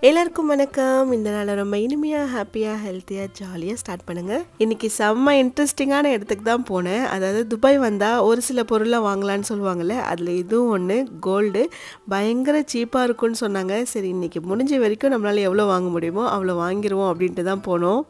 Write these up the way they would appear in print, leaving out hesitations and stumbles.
எல்லாருக்கும் வணக்கம். இந்த நாளை ரொம்ப இனிமையாக ஹாப்பியாக ஹெல்த்தியாக ஜாலியாக ஸ்டார்ட் பண்ணுங்கள். இன்றைக்கி செம்ம இன்ட்ரெஸ்டிங்கான இடத்துக்கு தான் போனேன். அதாவது துபாய் வந்தால் ஒரு சில பொருளை வாங்கலான்னு சொல்லுவாங்கள்ல, அதில் இதுவும் ஒன்று. கோல்டு பயங்கர சீப்பாக இருக்குன்னு சொன்னாங்க. சரி, இன்றைக்கி முடிஞ்ச வரைக்கும் நம்மளால் எவ்வளோ வாங்க முடியுமோ அவ்வளோ வாங்கிடுவோம் அப்படின்ட்டு தான் போனோம்.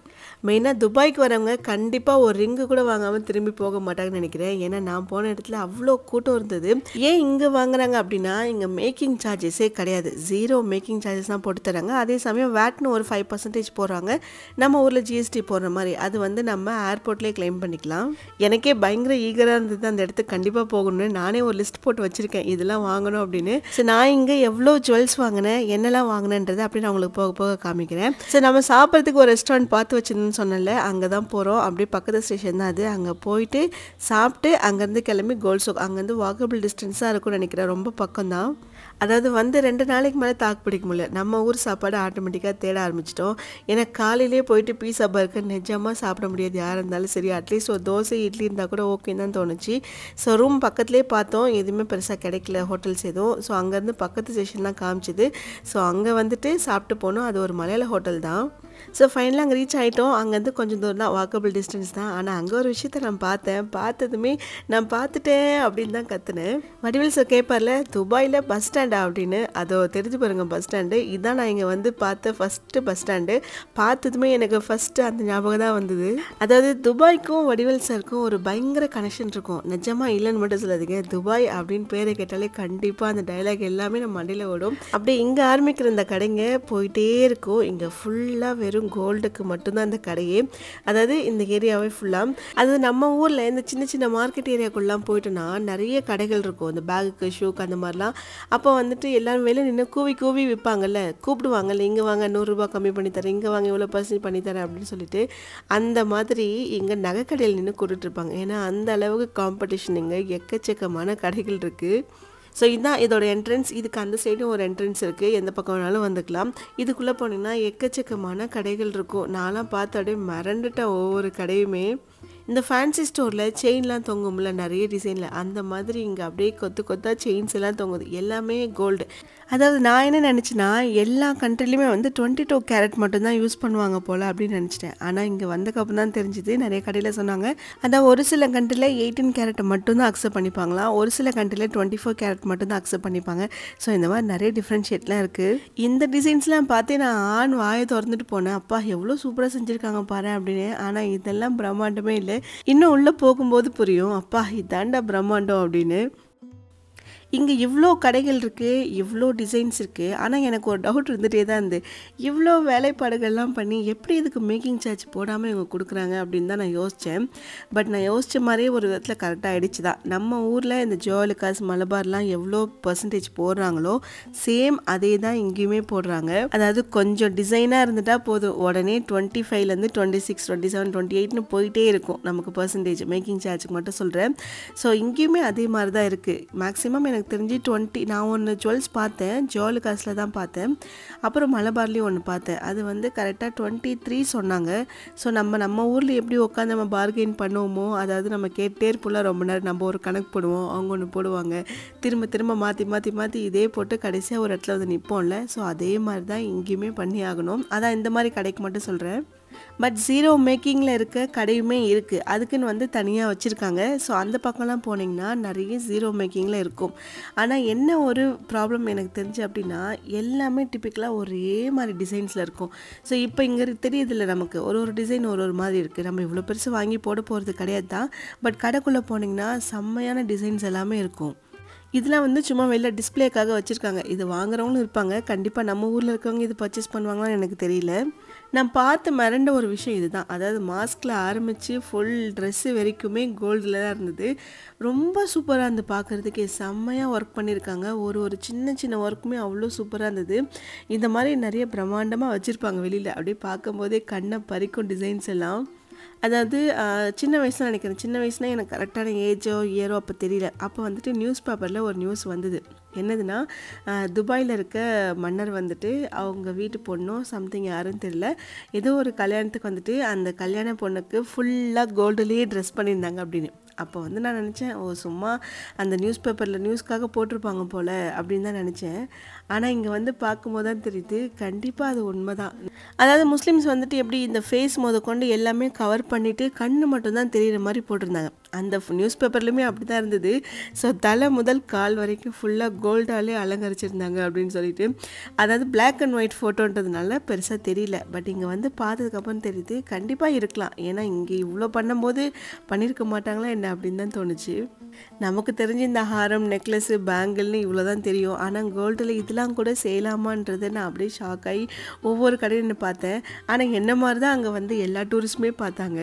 மெயினாக துபாய்க்கு வரவங்க கண்டிப்பாக ஒரு ரிங்கு கூட வாங்காமல் திரும்பி போக மாட்டாங்கன்னு நினைக்கிறேன். ஏன்னா நான் போன இடத்துல அவ்வளோ கூட்டம் இருந்தது. ஏன் இங்கே வாங்குறாங்க அப்படின்னா, இங்கே மேக்கிங் சார்ஜஸே கிடையாது. 0 மேக்கிங் சார்ஜஸ் தான் போட்டு தராங்க. அதே சமயம் வேட்னு ஒரு 5% போடுறாங்க. நம்ம ஊரில் ஜிஎஸ்டி போடுற மாதிரி அது வந்து நம்ம ஏர்போர்ட்லேயே கிளைம் பண்ணிக்கலாம். எனக்கே பயங்கர ஈகராக இருந்தது அந்த இடத்துக்கு கண்டிப்பாக போகணும்னு. நானே ஒரு லிஸ்ட் போட்டு வச்சுருக்கேன் இதெல்லாம் வாங்கணும் அப்படின்னு. ஸோ நான் இங்கே எவ்வளோ ஜுவல்ஸ் வாங்கினேன், என்னெல்லாம் வாங்கினேன்றது அப்படின்னு அவங்களுக்கு போக போக காமிக்கிறேன். ஸோ நம்ம சாப்பிட்றதுக்கு ஒரு ரெஸ்டாரண்ட் பார்த்து வச்சுருந்தோம் சொன்னல, அங்கே தான் போகிறோம். அப்படியே பக்கத்து ஸ்டேஷன் தான் அது. அங்கே போயிட்டு சாப்பிட்டு அங்கேருந்து கிளம்பி கோல்ட் சோக், அங்கேருந்து வாக்கபிள் டிஸ்டன்ஸாக இருக்கும்னு நினைக்கிறேன். ரொம்ப பக்கம் தான். அதாவது வந்து 2 நாளைக்கு மேலே தாக்கு பிடிக்க முடியல. நம்ம ஊர் சாப்பாடு ஆட்டோமேட்டிக்காக தேட ஆரம்பிச்சிட்டோம். ஏன்னா காலையிலே போயிட்டு பீஸா பர்கர் நிஜமாக சாப்பிட முடியாது யாராக இருந்தாலும் சரி. அட்லீஸ்ட் ஒரு தோசை இட்லி இருந்தால் கூட ஓகேன்னு தான் தோணுச்சு. ஸோ ரூம் பக்கத்துலேயே பார்த்தோம், எதுவுமே பெருசாக கிடைக்கல ஹோட்டல்ஸ் எதுவும். ஸோ அங்கேருந்து பக்கத்து ஸ்டேஷன் தான் காமிச்சிது. ஸோ அங்கே வந்துட்டு சாப்பிட்டு போனோம். அது ஒரு மலையாள ஹோட்டல் தான். ஸோ ஃபைனலாக அங்கே ரீச் ஆகிட்டோம். அங்கேருந்து கொஞ்சம் தூரம் தான், வாக்கபிள் டிஸ்டன்ஸ் தான். ஆனால் அங்கே ஒரு விஷயத்த நான் பார்த்ததுமே நான் பார்த்துட்டேன் அப்படின்னு தான் கற்றுனேன். வடிவேல் சார் கேட்பார்ல, துபாயில் பஸ் ஸ்டாண்டா அப்படின்னு. அதோ தெரிஞ்சு பாருங்க பஸ் ஸ்டாண்டு. இதுதான் நான் இங்கே வந்து பார்த்த ஃபஸ்ட்டு பஸ் ஸ்டாண்டு. பார்த்ததுமே எனக்கு ஃபஸ்ட்டு அந்த ஞாபகம் தான் வந்தது. அதாவது துபாய்க்கும் வடிவேல் சாருக்கும் ஒரு பயங்கர கனெக்ஷன் இருக்கும். நிஜமாக இல்லைன்னு மட்டும் சொல்லாதீங்க. துபாய் அப்படின்னு பேரை கேட்டாலே கண்டிப்பாக அந்த டைலாக் எல்லாமே நம்ம மண்டையில் ஓடும். அப்படியே இங்கே ஆரம்பிக்கிற இந்த கடைங்க போயிட்டே இருக்கும். இங்கே ஃபுல்லாக வெறும் கோல்டுக்கு மட்டும்தான் இந்த கடையே. அதாவது இந்த ஏரியாவே ஃபுல்லாக. அது நம்ம ஊரில் இந்த சின்ன சின்ன மார்க்கெட் ஏரியாக்குள்ளலாம் போயிட்டோன்னா நிறைய கடைகள் இருக்கும், இந்த பேகுக்கு ஷூக்கு அந்த மாதிரிலாம். அப்போ வந்துட்டு எல்லாரும் வெளியே நின்று கூவி கூவி விற்பாங்கல்ல, கூப்பிடுவாங்கல்ல, இங்கே வாங்க 100 ரூபா கம்மி பண்ணி தரேன், இங்கே வாங்க இவ்வளோ % பண்ணி தரேன் அப்படின்னு சொல்லிட்டு. அந்த மாதிரி இங்கே நகைக்கடையில் நின்று கூப்பிட்டுருப்பாங்க. ஏன்னா அந்த அளவுக்கு காம்படிஷன் இங்கே எக்கச்சக்கமான கடைகள் இருக்குது. ஸோ இதுதான் இதோட என்ட்ரன்ஸ். இதுக்கு அந்த சைடும் ஒரு என்ட்ரன்ஸ் இருக்குது. எந்த பக்கம் வேணாலும் வந்துக்கலாம். இதுக்குள்ளே போனீங்கன்னா எக்கச்சக்கமான கடைகள் இருக்கும். நான்லாம் பார்த்து அப்படியே மறந்துட்டேன் ஒவ்வொரு கடையுமே. இந்த ஃபேன்சி ஸ்டோரில் செயின்லாம் தொங்கும்ல நிறைய டிசைனில், அந்த மாதிரி இங்கே அப்படியே கொத்து கொத்தாக செயின்ஸ் எல்லாம் தொங்குது. எல்லாமே கோல்டு. அதாவது நான் என்ன நினச்சேன்னா, எல்லா கண்ட்ரிலையுமே வந்து 22 கேரட் மட்டும்தான் யூஸ் பண்ணுவாங்க போல் அப்படின்னு நினச்சிட்டேன். ஆனால் இங்கே வந்தக்கப்புறம் தான் தெரிஞ்சுது. நிறைய கடையில் சொன்னாங்க, அதான் ஒரு சில கண்ட்ரியில் 18 கேரட்டை மட்டும்தான் அக்செப்ட் பண்ணிப்பாங்களாம், ஒரு சில கண்ட்ரியில் 24 கேரட் மட்டும்தான் அக்செப்ட் பண்ணிப்பாங்க. ஸோ இந்த மாதிரி நிறைய டிஃப்ரென்ஷியேட்லாம் இருக்குது. இந்த டிசைன்ஸ்லாம் பார்த்து நான் ஆண் வாயை திறந்துட்டு போனேன். அப்பா எவ்வளோ சூப்பராக செஞ்சுருக்காங்க பாரு அப்படின்னு. ஆனால் இதெல்லாம் பிரம்மாண்டமே இல்லை. இன்னும் உள்ளே போகும்போது புரியும், அப்பா இதாண்டா பிரம்மாண்டம் அப்படின்னு. இங்கே இவ்வளோ கடைகள் இருக்குது, இவ்வளோ டிசைன்ஸ் இருக்குது. ஆனால் எனக்கு ஒரு டவுட் இருந்துகிட்டே தான் இருந்து, இவ்வளோ வேலைப்பாடுகள்லாம் பண்ணி எப்படி இதுக்கு மேக்கிங் சார்ஜ் போடாமல் இவங்க கொடுக்குறாங்க அப்படின்னு தான் நான் யோசித்தேன். பட் நான் யோசித்த மாதிரியே ஒரு விதத்தில் கரெக்டாக ஆகிடுச்சு தான். நம்ம ஊரில் இந்த ஜுவல்காஸ் மலபார்லாம் எவ்வளோ % போடுறாங்களோ சேம் அதே தான் இங்கேயுமே போடுறாங்க. அதாவது கொஞ்சம் டிசைனாக இருந்துட்டால் போதும், உடனே 25லேருந்து 26, 27, 28ன்னு போயிட்டே இருக்கும் நமக்கு % மேக்கிங் சார்ஜுக்கு மட்டும் சொல்கிறேன். ஸோ இங்கேயுமே அதே மாதிரி தான் இருக்குது. மேக்ஸிமம் எனக்கு தெரிஞ்சு 20. நான் ஒன்று ஜுவல்ஸ் பார்த்தேன், ஜுவல்காஸில் தான் பார்த்தேன். அப்புறம் மலபார்லேயும் ஒன்று பார்த்தேன். அது வந்து கரெக்டாக 23 சொன்னாங்க. ஸோ நம்ம ஊரில் எப்படி உட்காந்து நம்ம பார்கெயின் பண்ணுவோமோ, அதாவது நம்ம கேட்டே இருப்போம்ல ரொம்ப நேரம், நம்ம ஒரு கணக்கு போடுவோம், அவங்க ஒன்று போடுவாங்க, திரும்ப திரும்ப மாற்றி இதே போட்டு கடைசியாக ஒரு இடத்துல வந்து நிற்போம்ல. ஸோ அதே மாதிரி தான் இங்கேயுமே பண்ணி ஆகணும். அதான் இந்த மாதிரி கடைக்கு மட்டும் சொல்கிறேன். பட் 0 மேக்கிங்கில் இருக்க கடையுமே இருக்குது, அதுக்குன்னு வந்து தனியாக வச்சுருக்காங்க. ஸோ அந்த பக்கம்லாம் போனீங்கன்னா நிறைய 0 மேக்கிங்கில் இருக்கும். ஆனால் என்ன ஒரு ப்ராப்ளம் எனக்கு தெரிஞ்சு அப்படின்னா, எல்லாமே டிப்பிக்கலாக ஒரே மாதிரி டிசைன்ஸில் இருக்கும். ஸோ இப்போ இங்கே தெரியுதில்ல நமக்கு ஒரு டிசைன் ஒரு மாதிரி இருக்குது. நம்ம இவ்வளோ பெருசு வாங்கி போட போகிறது கிடையாது தான். பட் கடைக்குள்ளே போனீங்கன்னா செம்மையான டிசைன்ஸ் எல்லாமே இருக்கும். இதெல்லாம் வந்து சும்மா வெளில டிஸ்பிளேக்காக வச்சுருக்காங்க. இது வாங்குறவங்களும் இருப்பாங்க. கண்டிப்பாக நம்ம ஊரில் இருக்கவங்க இது பர்ச்சேஸ் பண்ணுவாங்களான்னு எனக்கு தெரியல. நான் பார்த்து மிரண்ட ஒரு விஷயம் இதுதான். அதாவது மாஸ்கில் ஆரம்பித்து ஃபுல் ட்ரெஸ்ஸு வரைக்குமே கோல்டில் தான் இருந்தது. ரொம்ப சூப்பராக இருந்து பார்க்குறதுக்கே. செம்மையாக ஒர்க் பண்ணியிருக்காங்க. ஒரு சின்ன சின்ன ஒர்க்குமே அவ்வளோ சூப்பராக இருந்தது. இந்த மாதிரி நிறைய பிரம்மாண்டமாக வச்சுருப்பாங்க வெளியில். அப்படியே பார்க்கும்போதே கண்ணை பறிக்கும் டிசைன்ஸ் எல்லாம். அதாவது சின்ன வயசுல நினைக்கிறேன், சின்ன வயசுனா எனக்கு கரெக்டான ஏஜோ இயரோ அப்போ தெரியல. அப்போ வந்துட்டு நியூஸ் பேப்பரில் ஒரு நியூஸ் வந்தது. என்னதுன்னா, துபாயில் இருக்க மன்னர் வந்துட்டு அவங்க வீட்டு பொண்ணும் சம்திங் யாருன்னு தெரியல, ஏதோ ஒரு கல்யாணத்துக்கு வந்துட்டு அந்த கல்யாண பொண்ணுக்கு ஃபுல்லாக கோல்டுலேயே ட்ரெஸ் பண்ணியிருந்தாங்க அப்படின்னு. அப்போ வந்து நான் நினச்சேன், ஓ சும்மா அந்த நியூஸ் பேப்பரில் நியூஸ்க்காக போட்டிருப்பாங்க போல் அப்படின்னு தான் நினச்சேன். ஆனால் இங்கே வந்து பார்க்கும்போது தான் தெரியுது, கண்டிப்பாக அது உண்மை தான். அதாவது முஸ்லீம்ஸ் வந்துட்டு எப்படி இந்த ஃபேஸ் கொண்டு எல்லாமே கவர் பண்ணிவிட்டு கண்ணு மட்டும்தான் தெரிகிற மாதிரி போட்டிருந்தாங்க. அந்த நியூஸ் பேப்பர்லையுமே அப்படி தான் இருந்தது. ஸோ தலை முதல் கால் வரைக்கும் ஃபுல்லாக கோல்டாலே அலங்கரிச்சிருந்தாங்க அப்படின்னு சொல்லிட்டு. அதாவது பிளாக் அண்ட் ஒயிட் ஃபோட்டோன்றதுனால பெருசாக தெரியல. பட் இங்கே வந்து பார்த்ததுக்கப்புறம் தெரியுது, கண்டிப்பாக இருக்கலாம். ஏன்னா இங்கே இவ்வளோ பண்ணும்போது பண்ணியிருக்க மாட்டாங்களா என்ன அப்படின்னு தான் தோணுச்சு. நமக்கு தெரிஞ்சு இந்த ஹாரம், நெக்லஸ்ஸு, பேங்கிள்னு இவ்வளோ தான் தெரியும். ஆனால் கோல்டில் இதெல்லாம் கூட செய்யலாமான்றதை நான் அப்படியே ஷாக் ஆகி ஒவ்வொரு கடையில் பார்த்தேன். ஆனால் என்ன மாதிரி தான் அங்கே வந்து எல்லா டூரிஸ்ட்டுமே பார்த்தாங்க.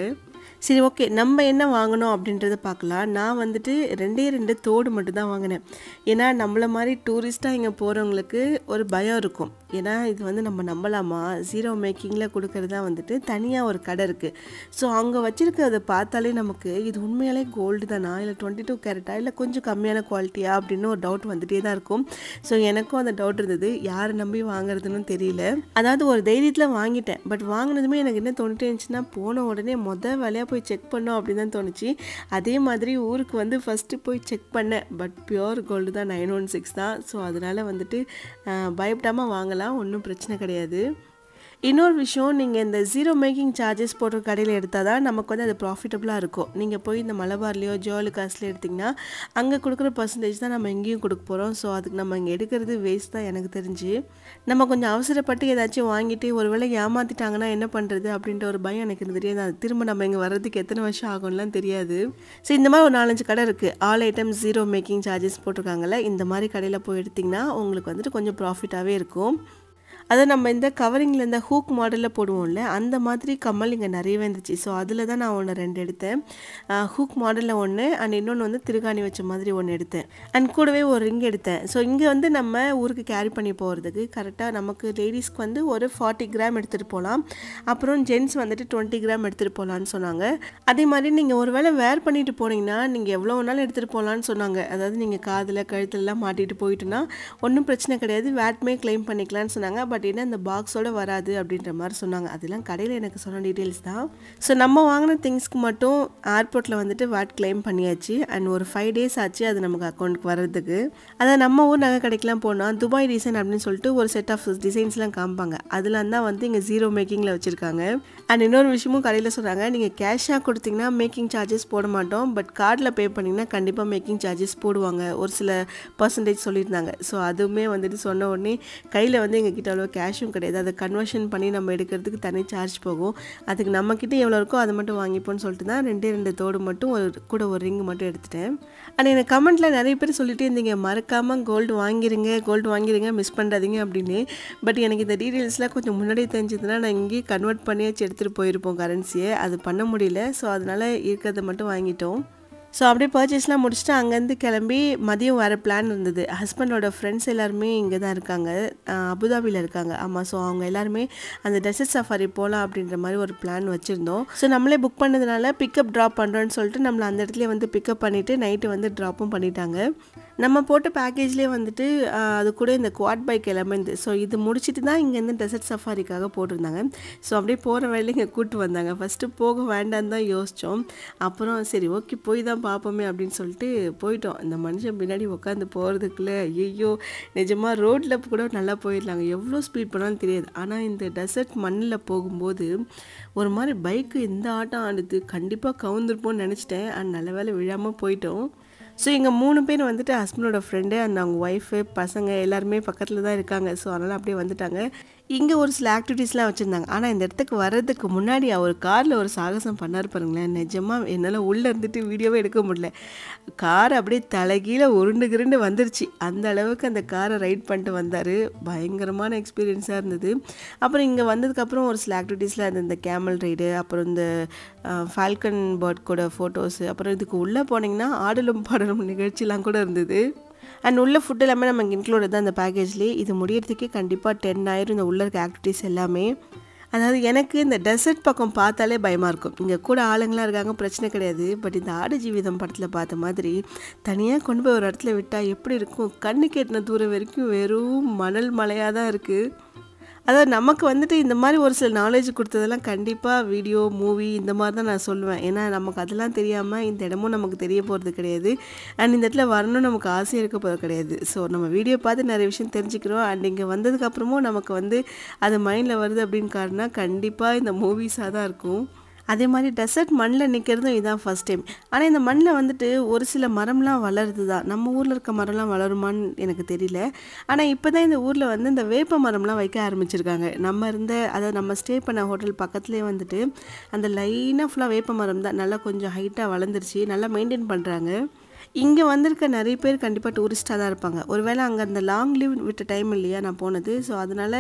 சரி, ஓகே, நம்ம என்ன வாங்கணும் அப்படின்றத பார்க்கலாம். நான் வந்துட்டு 2 தோடு மட்டும் தான் வாங்கினேன். ஏன்னா நம்மளை மாதிரி டூரிஸ்ட்டாக இங்கே போகிறவங்களுக்கு ஒரு பயம் இருக்கும். ஏன்னா இது வந்து நம்ம நம்பலாமா, ஜீரோ மேக்கிங்கில் கொடுக்கறதா வந்துட்டு தனியாக ஒரு கடை இருக்குது. ஸோ அவங்க வச்சுருக்கிறத பார்த்தாலே நமக்கு இது உண்மையாலே கோல்டு தானா, இல்லை 22 கேரட்டா, இல்லை கொஞ்சம் கம்மியான குவாலிட்டியா அப்படின்னு ஒரு டவுட் வந்துகிட்டே தான் இருக்கும். ஸோ எனக்கும் அந்த டவுட் இருந்தது, யாரை நம்பி வாங்குறதுன்னு தெரியல. அதாவது ஒரு தைரியத்தில் வாங்கிட்டேன். பட் வாங்கினதுமே எனக்கு என்ன தோணிட்டே இருந்துச்சுன்னா, போன உடனே வேலையாக போய் செக் பண்ணோம் அப்படின்னு தான் தோணுச்சு. அதே மாதிரி ஊருக்கு வந்து ஃபஸ்ட்டு போய் செக் பண்ணேன். பட் பியோர் கோல்டு தான், 916 தான். ஸோ அதனால் வந்துட்டு பயப்படாமல் வாங்கலாம், ஒன்றும் பிரச்சனை கிடையாது. இன்னொரு விஷயம், நீங்கள் இந்த ஜீரோ மேக்கிங் சார்ஜஸ் போடுற கடையில் எடுத்தால் தான் நமக்கு வந்து அது ப்ராஃபிட்டபுளாக இருக்கும். நீங்கள் போய் இந்த மலபார்லேயோ ஜுவல்காஸ்லேயோ எடுத்திங்கன்னா அங்கே கொடுக்குற பர்சன்டேஜ் தான் நம்ம எங்கேயும் கொடுக்க போகிறோம். ஸோ அதுக்கு நம்ம இங்கே எடுக்கிறது வேஸ்ட் தான் எனக்கு தெரிஞ்சு. நம்ம கொஞ்சம் அவசரப்பட்டு ஏதாச்சும் வாங்கிட்டு ஒருவேளை ஏமாற்றிட்டாங்கன்னா என்ன பண்ணுறது அப்படின்ற ஒரு பயம் எனக்கு தெரியாது. அது திரும்ப நம்ம இங்கே வர்றதுக்கு எத்தனை வருஷம் ஆகும்லாம் தெரியாது. ஸோ இந்த மாதிரி ஒரு 4-5 கடை இருக்குது. All items zero making charges போட்டிருக்காங்கல்ல, இந்த மாதிரி கடையில் போய் எடுத்திங்கன்னா உங்களுக்கு வந்துட்டு கொஞ்சம் ப்ராஃபிட்டாகவே இருக்கும். அதை நம்ம இந்த கவரிங்கில் இந்த ஹூக் மாடலில் போடுவோம்ல, அந்த மாதிரி கம்மல் இங்கே நிறையவே இருந்துச்சு. ஸோ அதில் தான் நான் 2 எடுத்தேன். ஹூக் மாடலில் ஒன்று, அண்ட் இன்னொன்று வந்து திருகாணி வச்ச மாதிரி ஒன்று எடுத்தேன். அண்ட் கூடவே ஒரு ரிங் எடுத்தேன். ஸோ இங்கே வந்து நம்ம ஊருக்கு கேரி பண்ணி போகிறதுக்கு கரெக்டாக நமக்கு லேடிஸ்க்கு வந்து ஒரு 40 கிராம் எடுத்துகிட்டு போகலாம். அப்புறம் ஜென்ட்ஸ் வந்துட்டு 20 கிராம் எடுத்துகிட்டு போகலான்னு சொன்னாங்க. அதே மாதிரி நீங்கள் ஒரு வேளை வேர் பண்ணிட்டு போனீங்கன்னா நீங்கள் எவ்வளோ வேணாலும் எடுத்துகிட்டு போகலான்னு சொன்னாங்க. அதாவது நீங்கள் காதில் கழுத்துலலாம் மாட்டிட்டு போயிட்டுனா ஒன்றும் பிரச்சனை கிடையாது, வேட்மே கிளைம் பண்ணிக்கலான்னு சொன்னாங்க. பட் என்ன அந்த பாக்ஸோடு வராது அப்படின்ற மாதிரி சொன்னாங்க. அதெல்லாம் கடையில் எனக்கு சொன்ன டீட்டெயில்ஸ் தான். ஸோ நம்ம வாங்கின திங்ஸ்க்கு மட்டும் ஏர்போர்ட்டில் வந்துட்டு வேட் கிளைம் பண்ணியாச்சு. அண்ட் ஒரு 5 days ஆச்சு அது நமக்கு அக்கௌண்ட்டுக்கு வர்றதுக்கு. அதான் நம்ம ஊர் நகை கடைக்கெலாம் போனால் துபாய் டிசைன் அப்படின்னு சொல்லிட்டு ஒரு செட் ஆஃப் டிசைன்ஸ்லாம் காமிப்பாங்க. அதெல்லாம் தான் வந்து இங்கே ஜீரோ மேக்கிங்கில் வச்சுருக்காங்க. அண்ட் இன்னொரு விஷயமும் கடையில் சொன்னாங்க, நீங்கள் கேஷாக கொடுத்தீங்கன்னா மேக்கிங் சார்ஜஸ் போட மாட்டோம், பட் கார்டில் பே பண்ணிங்கன்னா கண்டிப்பாக மேக்கிங் சார்ஜஸ் போடுவாங்க, ஒரு சில பர்சன்டேஜ் சொல்லியிருந்தாங்க. ஸோ அதுவுமே வந்துட்டு சொன்ன உடனே கையில் வந்து எங்ககிட்ட அவ்வளோ கேஷும் கிடையாது. அதை கன்வர்ஷன் பண்ணி நம்ம எடுக்கிறதுக்கு தனி சார்ஜ் போகும். அதுக்கு நம்மக்கிட்ட எவ்வளோ இருக்கோ அதை மட்டும் வாங்கிப்போன்னு சொல்லிட்டு தான் 2 தோடு மட்டும் கூட ஒரு ரிங் மட்டும் எடுத்துட்டேன். ஆனால் எனக்கு கமெண்ட்டில் நிறைய பேர் சொல்லிகிட்டே இருந்தீங்க, மறக்காமல் கோல்டு வாங்கிடுங்க, மிஸ் பண்ணுறாதீங்க அப்படின்னு. பட் எனக்கு இந்த டீட்டெயில்ஸ்லாம் கொஞ்சம் முன்னாடியே தெரிஞ்சதுன்னா நான் இங்கேயே கன்வெர்ட் பண்ணியாச்சு எடுத்துகிட்டு போயிருப்போம் கரன்சியை. அது பண்ண முடியல. ஸோ அதனால் இருக்கிறத மட்டும் வாங்கிட்டோம். ஸோ அப்படியே பர்ச்சேஸ்லாம் முடிச்சுட்டு அங்கேருந்து கிளம்பி மதியம் வர பிளான் இருந்தது. ஹஸ்பண்டோட ஃப்ரெண்ட்ஸ் எல்லாருமே இங்கே தான் இருக்காங்க, அபுதாபியில் இருக்காங்க. ஆமாம். ஸோ அவங்க எல்லாருமே அந்த டெசர்ட் சஃபாரி போகலாம் அப்படின்ற மாதிரி ஒரு பிளான் வச்சுருந்தோம். ஸோ நம்மளே புக் பண்ணதுனால பிக்கப் ட்ராப் பண்ணுறோன்னு சொல்லிட்டு நம்மளை அந்த இடத்துல வந்து பிக்கப் பண்ணிவிட்டு நைட்டு வந்து ட்ராப்பும் பண்ணிட்டாங்க. நம்ம போட்ட பேக்கேஜ்லேயே வந்துட்டு அது கூட இந்த குவாட் பைக் எல்லாமே இருந்து. ஸோ இது முடிச்சுட்டு தான் இங்கேருந்து டெசர்ட் சஃபாரிக்காக போட்டிருந்தாங்க. ஸோ அப்படியே போகிற வழியில் இங்கே கூப்பிட்டு வந்தாங்க. ஃபஸ்ட்டு போக வேண்டான்னு தான் யோசித்தோம். அப்புறம் சரி ஓகே போய் தான் பார்ப்போமே அப்படின்னு சொல்லிட்டு போயிட்டோம். இந்த மனுஷன் பின்னாடி உட்காந்து போகிறதுக்குள்ளே ஐயோ, நிஜமாக ரோட்டில் கூட நல்லா போயிடலாங்க, எவ்வளோ ஸ்பீட் பண்ணாலும் தெரியாது. ஆனால் இந்த டெசர்ட் மண்ணில் போகும்போது ஒரு மாதிரி பைக்கு இந்த ஆட்டம் ஆடுது, கண்டிப்பாக கவுந்துருப்போம்னு நினச்சிட்டேன். அண்ட் நல்ல வேலை விழாமல் போயிட்டோம். ஸோ எங்கள் 3 பேர் வந்துட்டு ஹஸ்பண்டோட ஃப்ரெண்டு அண்ட் அவங்க ஒய்ஃபு பசங்க எல்லாருமே பக்கத்தில் தான் இருக்காங்க. ஸோ அதனால் அப்படியே வந்துட்டாங்க. இங்கே ஒரு சில ஆக்டிவிட்டீஸ்லாம் வச்சுருந்தாங்க. ஆனால் இந்த இடத்துக்கு வர்றதுக்கு முன்னாடி அவர் காரில் ஒரு சாகசம் பண்ணார் பாருங்களேன். நிஜமாக என்னால் உள்ளே இருந்துட்டு வீடியோவே எடுக்க முடியல. கார் அப்படியே தலைகீழ உருண்டு வந்துருச்சு. அந்த அளவுக்கு அந்த காரை ரைட் பண்ணிட்டு வந்தார். பயங்கரமான எக்ஸ்பீரியன்ஸாக இருந்தது. அப்புறம் இங்கே வந்ததுக்கப்புறம் ஒரு சில ஆக்டிவிட்டீஸில் அது இந்த கேமல் ரைடு, அப்புறம் இந்த ஃபால்கன் பேர்ட் கூட ஃபோட்டோஸு, அப்புறம் இதுக்கு உள்ளே போனீங்கன்னா ஆடலும் பாடலும் நிகழ்ச்சிலாம் கூட இருந்தது. அண்ட் உள்ள ஃபுட் எல்லாமே நமக்கு இன்க்ளூடட் தான் அந்த பேக்கேஜ்லேயே. இது முடியறதுக்கே கண்டிப்பாக 10 ஆயிரம் இந்த உள்ள இருக்க ஆக்டிவிட்டீஸ் எல்லாமே. அதாவது எனக்கு இந்த டெசர்ட் பக்கம் பார்த்தாலே பயமாக இருக்கும். இங்கே கூட ஆளுங்களாம் இருக்காங்க, பிரச்சனை கிடையாது. பட் இந்த ஆடு ஜீவிதம் படத்தில் பார்த்த மாதிரி தனியாக கொண்டு போய் ஒரு இடத்துல விட்டால் எப்படி இருக்கும்? கண்ணு கேட்டின தூரம் வரைக்கும் வெறும் மணல் மலையாக தான் இருக்குது. அதாவது நமக்கு வந்துட்டு இந்த மாதிரி ஒரு சில நாலேஜ் கொடுத்ததெல்லாம் கண்டிப்பாக வீடியோ மூவி இந்த மாதிரி தான் நான் சொல்லுவேன். ஏன்னா நமக்கு அதெல்லாம் தெரியாமல் இந்த இடமும் நமக்கு தெரிய போகிறது கிடையாது. அண்ட் இந்த இடத்துல வரணும்னு நமக்கு ஆசையாக இருக்க போகிறது கிடையாது. ஸோ நம்ம வீடியோ பார்த்து நிறைய விஷயம் தெரிஞ்சுக்கிறோம். அண்ட் இங்கே வந்ததுக்கப்புறமும் நமக்கு வந்து அது மைண்டில் வருது அப்படின்னு காரணம் கண்டிப்பாக இந்த மூவிஸாக தான் இருக்கும். அதே மாதிரி டெசர்ட் மண்ணில் நிற்கிறதும் இதான் ஃபஸ்ட் டைம். ஆனால் இந்த மண்ணில் வந்துட்டு ஒரு சில மரம்லாம் வளருது தான். நம்ம ஊரில் இருக்க மரம்லாம் வளருமான்னு எனக்கு தெரியல. ஆனால் இப்போ தான் இந்த ஊரில் வந்து இந்த வேப்ப மரம்லாம் வைக்க ஆரம்பிச்சிருக்காங்க. அதாவது நம்ம ஸ்டே பண்ண ஹோட்டல் பக்கத்துலேயே வந்துட்டு அந்த லைனாக ஃபுல்லாக வேப்ப மரம் தான். நல்லா கொஞ்சம் ஹைட்டாக வளர்ந்துருச்சு. நல்லா மெயின்டைன் பண்ணுறாங்க. இங்கே வந்திருக்க நிறைய பேர் கண்டிப்பாக டூரிஸ்ட்டாக தான் இருப்பாங்க. ஒருவேளை அங்கே அந்த லாங் லீவ் விட்ட டைம் இல்லையா நான் போனது. ஸோ அதனால்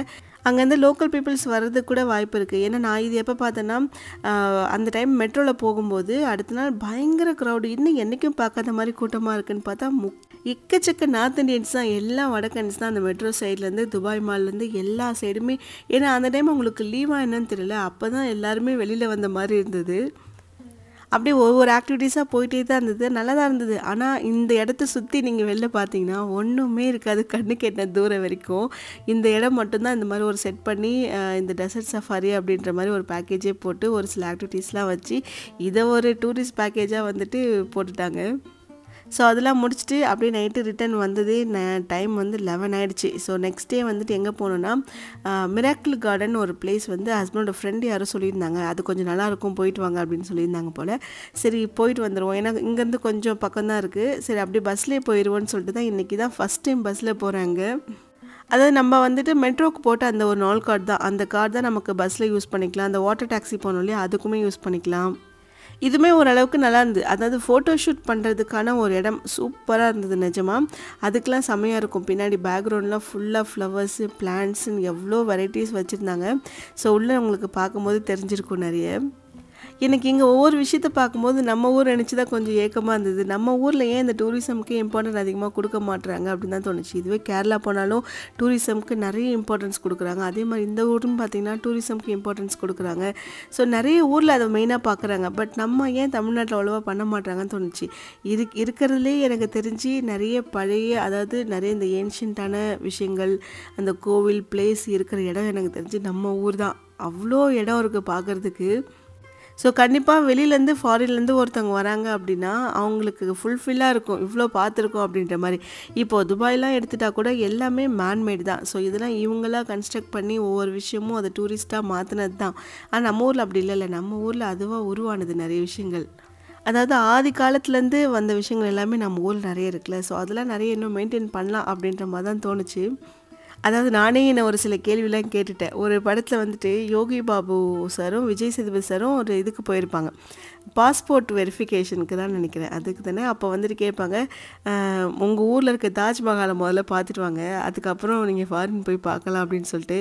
அங்கேருந்து லோக்கல் பீப்புள்ஸ் வர்றதுக்கு கூட வாய்ப்பு இருக்குது. ஏன்னா நான் இது எப்போ பார்த்தேன்னா அந்த டைம் மெட்ரோவில் போகும்போது அடுத்த நாள் பயங்கர க்ரௌடு. இன்னும் என்றைக்கும் பார்க்காத மாதிரி கூட்டமாக இருக்குதுன்னு பார்த்தா எக்கச்சக்க நார்த் இண்டியன்ஸ் தான். எல்லாம் வடக்கன்ஸ் தான் அந்த மெட்ரோ சைட்லேருந்து துபாய் மால்லேருந்து எல்லா சைடுமே. ஏன்னா அந்த டைம் அவங்களுக்கு லீவாக என்னன்னு தெரியல. அப்போ தான் எல்லாருமே வெளியில் வந்த மாதிரி இருந்தது. அப்படியே ஒவ்வொரு ஆக்டிவிட்டீஸாக போயிட்டே தான் இருந்தது. நல்லா தான் இருந்தது. ஆனால் இந்த இடத்த சுற்றி நீங்கள் வெளில பார்த்தீங்கன்னா ஒன்றுமே இருக்காது. கண்ணுக்கு எட்டின தூரம் வரைக்கும் இந்த இடம் மட்டும்தான் இந்த மாதிரி ஒரு செட் பண்ணி இந்த டெசர்ட் சஃபாரி அப்படின்ற மாதிரி ஒரு பேக்கேஜே போட்டு ஒரு சில ஆக்டிவிட்டீஸ்லாம் வச்சு இதை ஒரு டூரிஸ்ட் பேக்கேஜாக வந்துட்டு போட்டுட்டாங்க. ஸோ அதெல்லாம் முடிச்சுட்டு அப்படியே நைட்டு ரிட்டன் வந்தது. டைம் வந்து 11 ஆகிடுச்சு. ஸோ நெக்ஸ்ட் டே வந்துட்டு எங்கே போனோன்னா மிராக்கிள் கார்டன் ஒரு பிளேஸ் வந்து ஹஸ்பண்டோட ஃப்ரெண்டு யாரும் சொல்லியிருந்தாங்க. அது கொஞ்சம் நல்லாயிருக்கும் போயிட்டு வாங்க அப்படின்னு சொல்லியிருந்தாங்க போல். சரி போயிட்டு வந்துடுவோம். ஏன்னா இங்கேருந்து கொஞ்சம் பக்கம்தான் இருக்குது. சரி அப்படியே பஸ்லேயே போயிடுவோன்னு சொல்லிட்டு தான் இன்றைக்கி தான் ஃபஸ்ட் டைம் பஸ்ஸில் போகிறாங்க. அதாவது நம்ம வந்துட்டு மெட்ரோக்கு போட்ட அந்த ஒரு நாள் கார்டு தான். அந்த கார்டு தான் நமக்கு பஸ்ஸில் யூஸ் பண்ணிக்கலாம். அந்த வாட்டர் டாக்ஸி போனோம் இல்லையா அதுக்குமே யூஸ் பண்ணிக்கலாம். இதுவுமே ஓரளவுக்கு நல்லா இருந்தது. அதாவது ஃபோட்டோ ஷூட் பண்ணுறதுக்கான ஒரு இடம் சூப்பராக இருந்தது நிஜமாக. அதுக்கெலாம் செம்மையாக இருக்கும். பின்னாடி பேக்ரவுண்ட்லாம் ஃபுல்லாக ஃப்ளவர்ஸு பிளான்ட்ஸுன்னு எவ்வளோ வெரைட்டிஸ் வச்சுருந்தாங்க. ஸோ உள்ளே உங்களுக்கு பார்க்கும்போது தெரிஞ்சிருக்கும் நிறைய. எனக்கு இங்கே ஒவ்வொரு விஷயத்தை பார்க்கும்போது நம்ம ஊர் நினச்சி தான் கொஞ்சம் ஏக்கமாக இருந்தது. நம்ம ஊரில் ஏன் இந்த டூரிசம்க்கு இம்பார்ட்டன்ட் அதிகமாக கொடுக்க மாட்டுறாங்க அப்படின்னு தான் தோணுச்சு. இதுவே கேரளா போனாலும் டூரிசம்க்கு நிறைய இம்பார்ட்டன்ஸ் கொடுக்குறாங்க. அதே மாதிரி இந்த ஊரும் பார்த்திங்கன்னா டூரிசம்க்கு இம்பார்ட்டன்ஸ் கொடுக்குறாங்க. ஸோ நிறைய ஊரில் அதை மெயினாக பார்க்குறாங்க. பட் நம்ம ஏன் தமிழ்நாட்டில் அவ்வளோவா பண்ண மாட்டாங்கன்னு தோணுச்சு. இருக்கிறதுலே எனக்கு தெரிஞ்சு நிறைய பழைய அதாவது நிறைய இந்த ஏன்ஷியன்ட்டான விஷயங்கள் அந்த கோவில் பிளேஸ் இருக்கிற இடம் எனக்கு தெரிஞ்சு நம்ம ஊர் தான். அவ்வளோ இடம் இருக்குது பார்க்குறதுக்கு. ஸோ கண்டிப்பாக வெளியிலேருந்து ஃபாரின்லேருந்து ஒருத்தவங்க வராங்க அப்படின்னா அவங்களுக்கு ஃபுல்ஃபில்லாக இருக்கும். இவ்வளோ பார்த்துருக்கோம் அப்படின்ற மாதிரி. இப்போது துபாய்லாம் எடுத்துகிட்டா கூட எல்லாமே மேன்மேடு தான். ஸோ இதெல்லாம் இவங்களாம் கன்ஸ்ட்ரக்ட் பண்ணி ஒவ்வொரு விஷயமும் அதை டூரிஸ்ட்டாக மாற்றினது தான். ஆனால் நம்ம ஊரில் அப்படி இல்லைல்ல. நம்ம ஊரில் அதுவாக உருவானது நிறைய விஷயங்கள். அதாவது ஆதி காலத்துலேருந்து வந்த விஷயங்கள் எல்லாமே நம்ம ஊரில் நிறைய இருக்குல்ல. ஸோ அதெல்லாம் நிறைய இன்னும் மெயின்டைன் பண்ணலாம் அப்படின்ற மாதிரி தான் தோணுச்சு. அதாவது நானே என்ன ஒரு சில கேள்விலாம் கேட்டுட்டேன். ஒரு படத்தில் வந்துட்டு யோகி பாபு சாரும் விஜய் சேதுபதி சாரும் ஒரு இதுக்கு போயிருப்பாங்க. பாஸ்போர்ட் வெரிஃபிகேஷனுக்கு தான் நினைக்கிறேன். அதுக்கு தானே. அப்போ வந்துட்டு கேட்பாங்க உங்கள் ஊரில் இருக்க தாஜ்மஹாலை முதல்ல பார்த்துட்டு வாங்க, அதுக்கப்புறம் நீங்கள் ஃபாரின் போய் பார்க்கலாம் அப்படின்னு சொல்லிட்டு.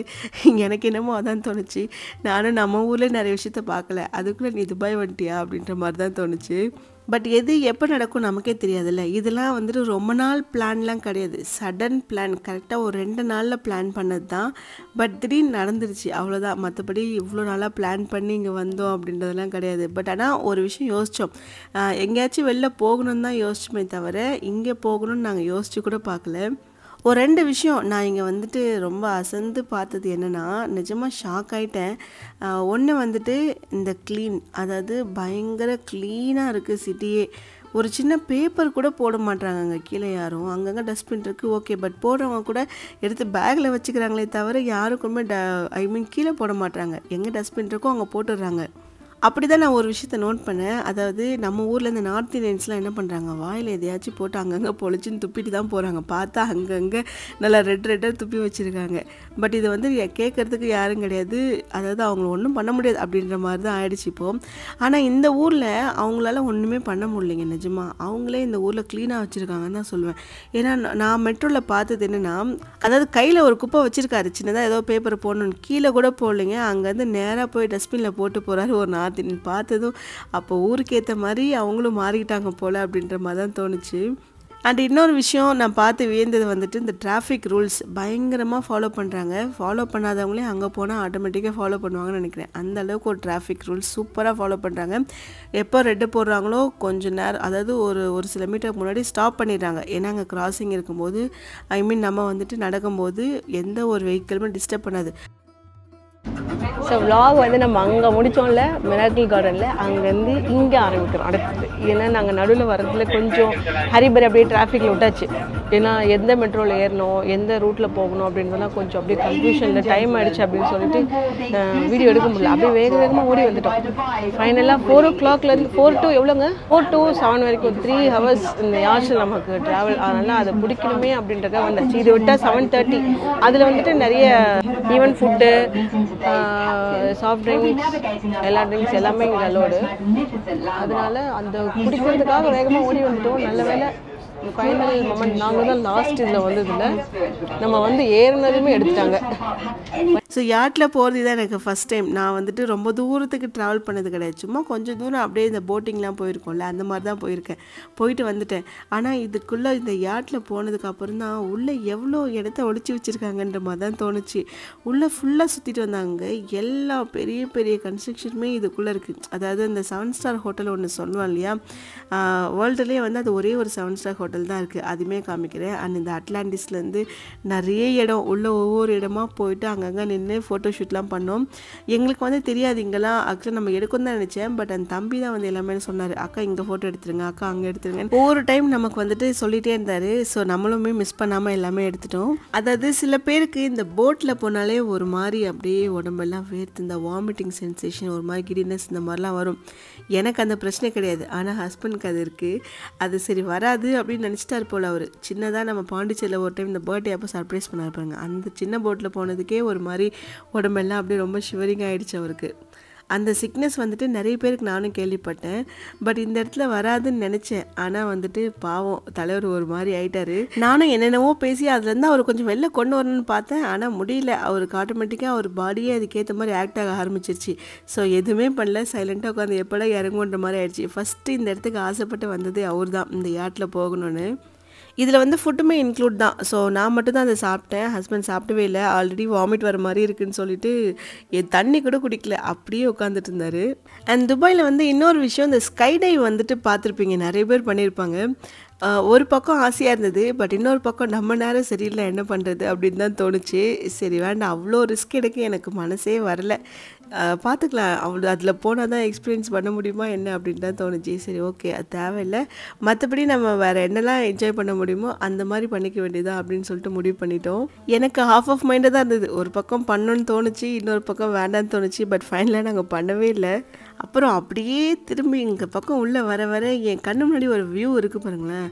எனக்கு என்னமோ அதான் தோணுச்சு. நானும் நம்ம ஊரில் நிறைய விஷயத்த பார்க்கல, அதுக்குள்ளே நீ துபாய் வந்துட்டியா அப்படின்ற மாதிரி தான் தோணுச்சு. பட் எது எப்போ நடக்கும் நமக்கே தெரியாதுல்ல. இதெல்லாம் வந்துட்டு ரொம்ப நாள் பிளான்லாம் கிடையாது. Sudden plan. கரெக்டாக ஒரு 2 நாளில் பிளான் பண்ணது தான். பட் திடீர்னு நடந்துருச்சு அவ்வளோதான். மற்றபடி இவ்வளோ நாளாக பிளான் பண்ணி இங்கே வந்தோம் அப்படின்றதெல்லாம் கிடையாது. பட் ஆனால் ஒரு விஷயம் யோசித்தோம். எங்கேயாச்சும் வெளில போகணுன்னு தான் யோசிச்சோமே தவிர இங்கே போகணும்னு நாங்கள் யோசிச்சு கூட பார்க்கல. ஒரு 2 விஷயம் நான் இங்கே வந்துட்டு ரொம்ப அசந்து பார்த்தது என்னென்னா நிஜமாக ஷாக் ஆகிட்டேன். ஒன்று வந்துட்டு இந்த க்ளீன். அதாவது பயங்கர க்ளீனாக இருக்குது சிட்டியே. ஒரு சின்ன பேப்பர் கூட போட மாட்டாங்க அங்கே கீழே யாரும். அங்கங்கே டஸ்ட்பின் இருக்குது ஓகே. பட் போடுறவங்க கூட எடுத்து பேக்கில் வச்சுக்கிறாங்களே தவிர யாருக்குமே கீழே போட மாட்டாங்க. எங்கே டஸ்ட்பின் இருக்கோ அங்கே போட்டுடுறாங்க. அப்படி தான் நான் ஒரு விஷயத்தை நோட் பண்ணேன். அதாவது நம்ம ஊரில் இந்த நார்த் இந்தியன்ஸ்லாம் என்ன பண்ணுறாங்க, வாயில் எதையாச்சும் போட்டு அங்கங்கே பொழிச்சின்னு துப்பிட்டு தான் போகிறாங்க. பார்த்தா அங்கங்கே நல்லா ரெட்டாக துப்பி வச்சுருக்காங்க. பட் இதை வந்து கேட்குறதுக்கு யாரும் கிடையாது. அதாவது அவங்கள ஒன்றும் பண்ண முடியாது அப்படின்ற மாதிரி தான் ஆயிடுச்சு இப்போது. ஆனால் இந்த ஊரில் அவங்களால ஒன்றுமே பண்ண முடியலைங்க நிஜமாக. அவங்களே இந்த ஊரில் க்ளீனாக வச்சுருக்காங்கன்னு தான் சொல்லுவேன். ஏன்னா நான் மெட்ரோவில் பார்த்தது என்னென்னா, அதாவது கையில் ஒரு குப்பை வச்சுருக்காரு சின்னதாக ஏதோ பேப்பர் போடணுன்னு, கீழே கூட போடலைங்க. அங்கேருந்து நேராக போய் டஸ்ட்பினில் போட்டு போகிறாரு ஒரு நார்த் இந்தியன். பார்த்ததும் அப்போ ஊருக்கு ஏற்ற மாதிரி அவங்களும் மாறிக்கிட்டாங்க போல் அப்படின்ற மாதிரி தான் தோணுச்சு. அண்ட் இன்னொரு விஷயம் நான் பார்த்து வியந்தது வந்துட்டு இந்த டிராஃபிக் ரூல்ஸ் பயங்கரமாக ஃபாலோ பண்ணுறாங்க. ஃபாலோ பண்ணாதவங்களே அங்கே போனால் ஆட்டோமேட்டிக்காக ஃபாலோ பண்ணுவாங்கன்னு நினைக்கிறேன். அந்த அளவுக்கு ஒரு டிராஃபிக் ரூல்ஸ் சூப்பராக ஃபாலோ பண்ணுறாங்க. எப்போ ரெட்டு போடுறாங்களோ கொஞ்சம் நேரம், அதாவது ஒரு சில மீட்டருக்கு முன்னாடி ஸ்டாப் பண்ணிடுறாங்க. ஏன்னா அங்கே கிராசிங் இருக்கும்போது நம்ம வந்துட்டு நடக்கும்போது எந்த ஒரு வெஹிக்கிளுமே டிஸ்டர்ப் பண்ணாது. ஸோ vlog வந்து நம்ம அங்கே முடித்தோம்ல மிராக்கிள் கார்டனில், அங்கேருந்து இங்கே ஆரம்பிக்கிறோம் அடுத்தது. ஏன்னா நாங்கள் நடுவில் வரதுல கொஞ்சம் ஹரிபரி அப்படியே டிராஃபிக்கில் விட்டாச்சு. ஏன்னா எந்த மெட்ரோவில் ஏறணும், எந்த ரூட்டில் போகணும் அப்படின்றதெல்லாம் கொஞ்சம் அப்படியே கன்ஃபியூஷனில் டைம் ஆகிடுச்சு அப்படின்னு சொல்லிட்டு வீடியோ எடுக்க முடியல. அப்படியே வேகமாக ஓடி வந்துட்டோம். ஃபைனலாக 4 o'clockலேருந்து 4 to எவ்வளோங்க 4 to 7 வரைக்கும் 3 hours இந்த யார்ஸில் நமக்கு ட்ராவல். அதனால் அதை பிடிக்கணுமே அப்படின்றத வந்துச்சு. இது விட்டால் 7:30. அதில் வந்துட்டு நிறைய ஈவன் ஃபுட்டு, சாஃப்ட் ட்ரிங்க்ஸ், எல்லா ட்ரிங்க்ஸ் எல்லாமே இங்கே அலோடு. அதனால அந்த குடிக்கிறதுக்காக வேகமாக ஓடி வந்துட்டோம். நல்ல வேலை ஃபைனல் மொமெண்ட் நாங்கள் தான் லாஸ்ட் இதில் வந்ததில்ல. நம்ம வந்து ஏறினதுமே எடுத்துட்டாங்க. ஸோ யாட்டில் போகிறது தான் எனக்கு ஃபஸ்ட் டைம். நான் வந்துட்டு ரொம்ப தூரத்துக்கு ட்ராவல் பண்ணது கிடையாது. சும்மா கொஞ்சம் தூரம் அப்படியே இந்த போட்டிங்லாம் போயிருக்கோம்ல, அந்த மாதிரி தான் போயிருக்கேன். போயிட்டு வந்துட்டேன். ஆனால் இதுக்குள்ளே இந்த யாட்டில் போனதுக்கப்புறம் தான் உள்ளே எவ்வளோ இடத்த ஒழிச்சு வச்சுருக்காங்கன்ற மாதிரி தான் தோணுச்சு. உள்ளே ஃபுல்லாக சுற்றிட்டு வந்தாங்க. எல்லா பெரிய பெரிய கன்ஸ்ட்ரக்ஷனுமே இதுக்குள்ளே இருக்குது. அதாவது இந்த 7 star ஹோட்டல் ஒன்று சொல்லுவான் இல்லையா, வேர்ல்டுலேயே வந்து அது ஒரே ஒரு 7 star ஹோட்டல் தான் இருக்குது. அதுவுமே காமிக்கிறேன். அண்ட் இந்த அட்லாண்டிஸ்லேருந்து நிறைய இடம் உள்ள ஒவ்வொரு இடமா போயிட்டு அங்கங்கே நின்று ஃபோட்டோ ஷூட்லாம் பண்ணோம். எங்களுக்கு வந்து தெரியாது இங்கெல்லாம் ஆக்சுவலாக நம்ம எடுக்கும் தான் நினச்சேன். பட் அந்த தம்பி தான் வந்து எல்லாமே சொன்னார், அக்கா இங்கே ஃபோட்டோ எடுத்துருங்க, அக்கா அங்கே எடுத்துருங்க. ஒவ்வொரு டைம் நமக்கு வந்துட்டு சொல்லிகிட்டே இருந்தார். ஸோ நம்மளுமே மிஸ் பண்ணாமல் எல்லாமே எடுத்துட்டோம். அதாவது சில பேருக்கு இந்த போட்டில் போனாலே ஒரு மாதிரி அப்படியே உடம்பெல்லாம் வேர்த்து இந்த வாமிட்டிங் சென்சேஷன், ஒரு மாதிரி கிடினஸ் இந்த மாதிரிலாம் வரும். எனக்கு அந்த பிரச்சனை கிடையாது. ஆனால் ஹஸ்பண்டுக்கு அது இருக்குது. அது சரி வராது அப்படின்னு நினச்சிட்டாரு போல் அவர். சின்னதாக நம்ம பாண்டிச்சேரியில் ஒரு டைம் இந்த பர்த்டே அப்போ சர்ப்ரைஸ் பண்ண இருப்பாங்க. அந்த சின்ன போட்டில் போனதுக்கே ஒரு மாதிரி உடம்பெல்லாம் அப்படியே ரொம்ப ஷிவரிங் ஆகிடுச்சு அவருக்கு. அந்த சிக்னஸ் வந்துட்டு நிறைய பேருக்கு நானும் கேள்விப்பட்டேன். பட் இந்த இடத்துல வராதுன்னு நினச்சேன். ஆனால் வந்துட்டு பாவம் தலைவர் ஒரு மாதிரி ஆகிட்டார். நானும் என்னென்னவோ பேசி அதுலேருந்து அவர் கொஞ்சம் வெளில கொண்டு வரணும்னு பார்த்தேன். ஆனால் முடியல. அவருக்கு ஆட்டோமேட்டிக்காக அவர் பாடியே அதுக்கேற்ற மாதிரி ஆக்ட் ஆக ஆரம்பிச்சிருச்சு. ஸோ எதுவுமே பண்ணல, சைலண்ட்டாக உட்காந்து எப்படா இறங்குன்ற மாதிரி ஆயிடுச்சு. ஃபஸ்ட்டு இந்த இடத்துக்கு ஆசைப்பட்டு வந்தது அவர் தான், இந்த யாட்டில் போகணும்னு. இதில் வந்து ஃபுட்டுமே இன்க்ளூட் தான். ஸோ நான் மட்டும் தான் அதை சாப்பிட்டேன். ஹஸ்பண்ட் சாப்பிடவே இல்லை. ஆல்ரெடி வாமிட் வர மாதிரி இருக்குதுன்னு சொல்லிட்டு தண்ணி கூட குடிக்கல, அப்படியே உட்காந்துட்டு இருந்தார். அண்ட் துபாயில் வந்து இன்னொரு விஷயம், இந்த ஸ்கை டைவ் வந்துட்டு பார்த்துருப்பீங்க, நிறைய பேர் பண்ணியிருப்பாங்க. ஒரு பக்கம் ஆசையாக இருந்தது. பட் இன்னொரு பக்கம் நம்ம நேரம் சரியில்லை, என்ன பண்ணுறது அப்படின்னு தான் தோணுச்சு. சரி வேண்டாம், அவ்வளோ ரிஸ்க் எடுக்க எனக்கு மனசே வரல. பார்த்துக்கலாம், அவ்வளோ அதில் போனால் தான் எக்ஸ்பீரியன்ஸ் பண்ண முடியுமா என்ன அப்படின்னு தான் தோணுச்சு. சரி ஓகே, அது தேவையில்லை. மற்றபடி நம்ம வேறு என்னெல்லாம் என்ஜாய் பண்ண முடியுமோ அந்த மாதிரி பண்ணிக்க வேண்டியதா அப்படின்னு சொல்லிட்டு முடிவு பண்ணிட்டோம். எனக்கு ஹாஃப் ஆஃப் மைண்டாக தான் இருந்தது. ஒரு பக்கம் பண்ணணும்னு தோணுச்சு, இன்னொரு பக்கம் வேண்டான்னு தோணுச்சு. பட் ஃபைனலாக நாங்கள் பண்ணவே இல்லை. அப்புறம் அப்படியே திரும்பி இங்கே பக்கம் உள்ளே வர வர என் கண்ணு முன்னாடி ஒரு வியூ இருக்குது பாருங்களேன்.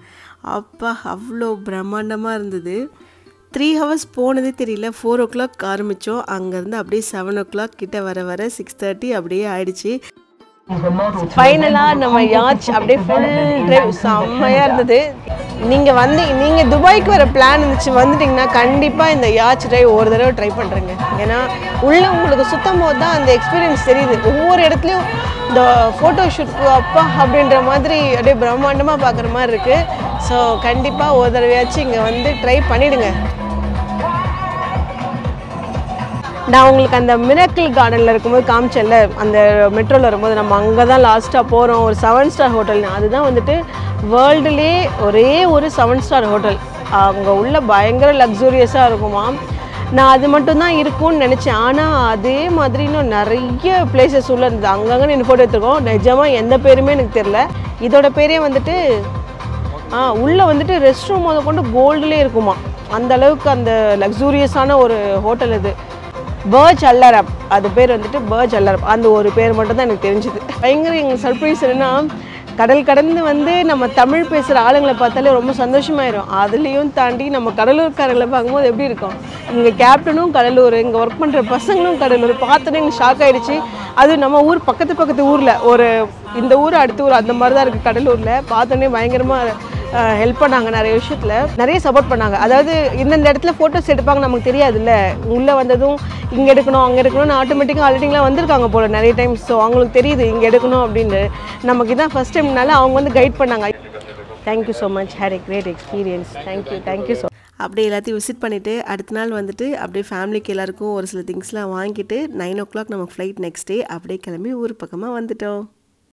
அப்பா அவ்வளோ பிரம்மாண்டமாக இருந்தது. 3 hours போனதே தெரியல. 4 o'clock ஆரம்பித்தோம். அங்கேருந்து அப்படியே 7 o'clock கிட்ட வர வர 6:30 அப்படியே ஆயிடுச்சு. ஃபைனலாக நம்ம யாட்ச் அப்படியே ஃபுல் ட்ரைவ் செம்மையாக இருந்தது. நீங்கள் துபாய்க்கு வர பிளான் இருந்துச்சு வந்துட்டிங்கன்னா கண்டிப்பாக இந்த யாட்ச் ட்ரைவ் ஒரு தடவை ட்ரை பண்ணுறேங்க. ஏன்னா உள்ளே உங்களுக்கு சுத்தம் போது தான் அந்த எக்ஸ்பீரியன்ஸ் தெரியுது. ஒவ்வொரு இடத்துலையும் இந்த ஃபோட்டோ ஷூட்க்கு அப்பா அப்படின்ற மாதிரி அப்படியே பிரம்மாண்டமாக பார்க்குற மாதிரி இருக்குது. ஸோ கண்டிப்பாக ஒரு தடவையாச்சும் இங்கே வந்து ட்ரை பண்ணிவிடுங்க. நான் உங்களுக்கு அந்த மிராக்கிள் கார்டனில் இருக்கும்போது காமிச்சேன்ல, அந்த மெட்ரோவில் வரும்போது நம்ம அங்கே தான் லாஸ்ட்டாக போகிறோம். ஒரு 7 star ஹோட்டல்னு. அதுதான் வந்துட்டு வேர்ல்டுலே ஒரே ஒரு 7 star ஹோட்டல். அங்கே உள்ள பயங்கர லக்ஸூரியஸாக இருக்குமா. நான் அது மட்டும்தான் இருக்கும்னு நினச்சேன். ஆனால் அதே மாதிரி இன்னும் நிறைய பிளேசஸ் உள்ளே இருந்தது. அங்கங்கே நின்று ஃபோட்டோ எடுத்துருக்கோம். நிஜமாக எந்த பேருமே எனக்கு தெரில. இதோட பேரே வந்துட்டு உள்ளே வந்துட்டு ரெஸ்ட் ரூம் அதை கொண்டு கோல்டுலேயே இருக்குமா. அந்த அளவுக்கு அந்த லக்ஸூரியஸான ஒரு ஹோட்டல் இது. பர்ஜ் அல்-அரப், அது பேர் வந்துட்டு பர்ஜ் அல்-அரப். அந்த ஒரு பேர் மட்டும் தான் எனக்கு தெரிஞ்சுது. பயங்கர எங்கள் சர்ப்ரைஸ் என்னென்னா, கடல் கடந்து வந்து நம்ம தமிழ் பேசுகிற ஆளுங்களை பார்த்தாலே ரொம்ப சந்தோஷமாயிரும். அதுலேயும் தாண்டி நம்ம கடலூர்காரங்களை பார்க்கும்போது எப்படி இருக்கும். இங்கே கேப்டனும் கடலூர், இங்கே ஒர்க் பண்ணுற பசங்களும் கடலூர். பார்த்தோன்னே எங்களுக்கு ஷாக் ஆகிடுச்சு. அது நம்ம ஊர் பக்கத்து ஊரில் ஒரு இந்த ஊர் அடுத்த ஊர் அந்த மாதிரி தான் இருக்குது கடலூரில். பார்த்தோன்னே பயங்கரமாக ஹெல்ப் பண்ணாங்க. நிறைய விஷயத்தில் நிறைய சப்போர்ட் பண்ணாங்க. அதாவது இந்தந்த இடத்துல ஃபோட்டோஸ் எடுப்பாங்க நமக்கு தெரியாதுல்ல. உள்ளே வந்ததும் இங்கே எடுக்கணும் அங்கே எடுக்கணும்னு ஆட்டோமேட்டிக்காக ஆல்ரெடிங்களாம் வந்திருக்காங்க போல் நிறைய டைம்ஸ். ஸோ அவங்களுக்கு தெரியுது இங்கே எடுக்கணும் அப்படின்னு. நமக்கு இதான் ஃபஸ்ட் டைம்னால அவங்க வந்து கைட் பண்ணாங்க. Thank you so much, had a great experience. Thank you so. அப்படியே எல்லாத்தையும் விசிட் பண்ணிவிட்டு அடுத்த நாள் வந்துட்டு அப்படியே ஃபேமிலிக்கு எல்லாருக்கும் ஒரு சில திங்ஸ்லாம் வாங்கிட்டு 9 o'clock நம்ம ஃப்ளைட் நெக்ஸ்ட் டே அப்படியே கிளம்பி ஊர் பக்கமாக வந்துட்டோம்.